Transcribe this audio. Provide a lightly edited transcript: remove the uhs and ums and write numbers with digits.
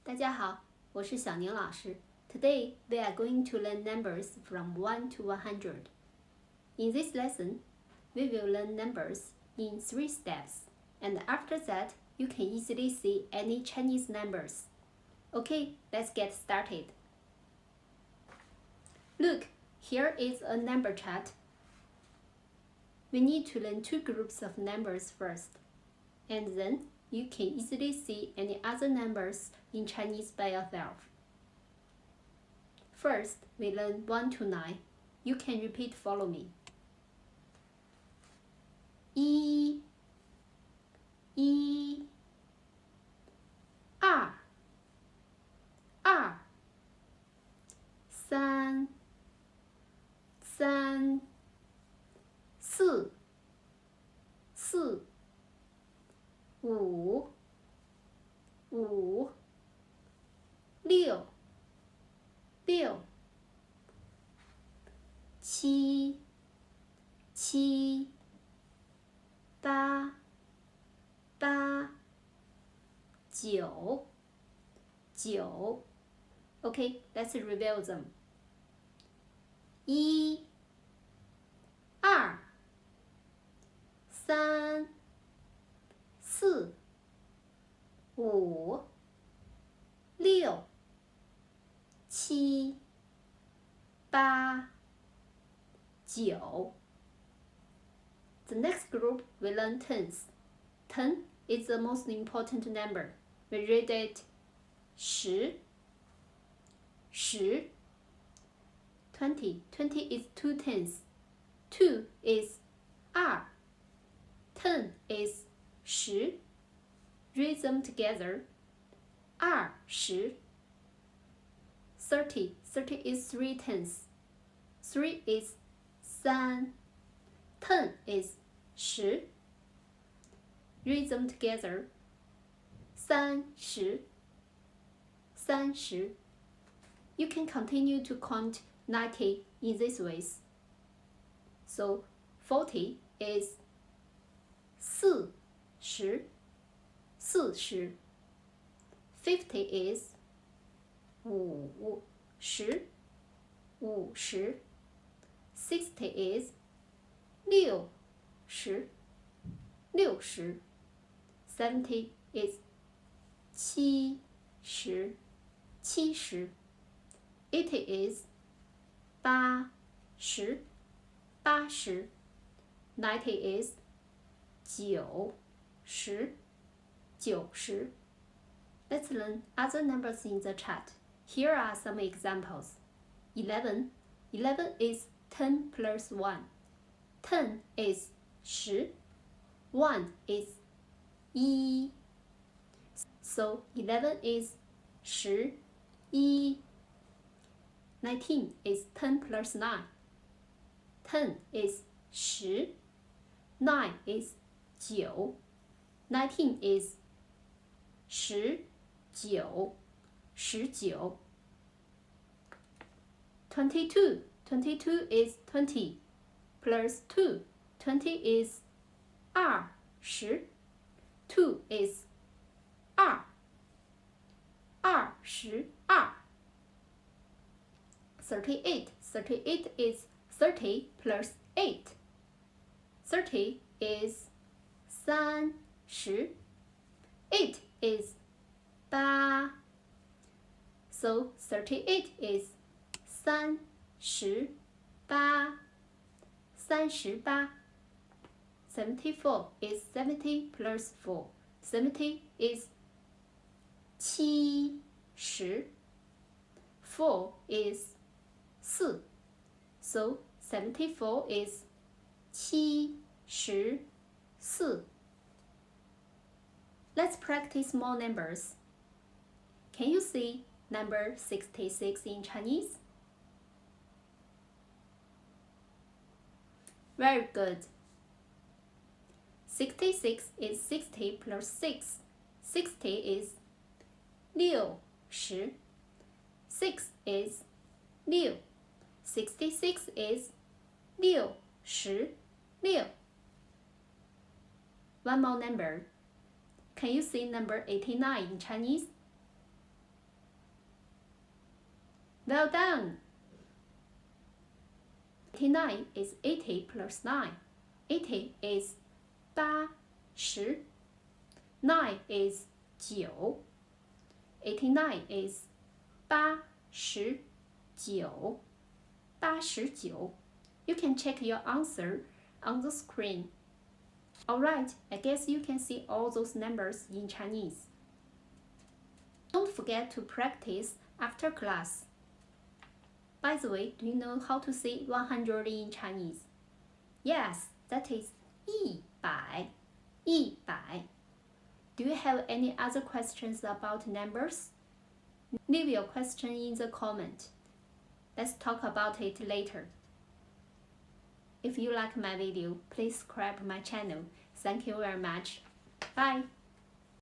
大家好，我是小宁老师。Today we are going to learn numbers from 1 to 100. In this lesson, we will learn numbers in 3 steps, and after that, you can easily see any Chinese numbers. Okay, let's get started. Look, here is a number chart. We need to learn 2 groups of numbers first, and then you can easily see any other numbers in Chinese by yourself. First, we learn 1 to 9. You can repeat, follow me. 1 1 2 2 3 3 4 4 5 5 6 6 7 7 8 8 9 9 Okay, let's review them. 1 2 3 4 5 6 7 8 9 The next group we learn tens. 10 is the most important number. We read it 10 10 20 20 is 2 tens. 2 is 2 10 is 10 Read them together. 20 30 30 is 3 tenths. 3 is 3 10 is 10 Read them together. 30 30 You can continue to count 90 in these ways. So 40 is 40 40 50 is 50 50 60 is 60 60 70 is 70 70 80 is 80 80 90 is 90 90 Let's learn other numbers in the chart. Here are some examples. 11 11 is 10 plus 1. 10 is 10 1 is 1 So 11 is 11 19 is 10 plus 9. 10 is 10 9 is 9 19 is 19 19 22 22 is 20 plus 2. 20 is 20 2 is 2 22 38 38 is 30 plus 8. 30 is 30 8 is 8 So 38 is 38 38 74 is 70 plus 4. 70 is 70 4 is 4 So 74 is 74 Let's practice more numbers. Can you see number 66 in Chinese? Very good. 66 is 60 plus 6. 60 is 60 6 is 6 66 is 66 One more number. Can you see number 89 in Chinese? Well done! 89 is 80 plus 9. 80 is 80. 9 is 9. 89 is 89. 89. You can check your answer on the screen. Alright, I guess you can see all those numbers in Chinese. Don't forget to practice after class. By the way, do you know how to say 100 in Chinese? Yes, that is 100. 100. Do you have any other questions about numbers? Leave your question in the comment. Let's talk about it later. If you like my video, please subscribe my channel. Thank you very much. Bye.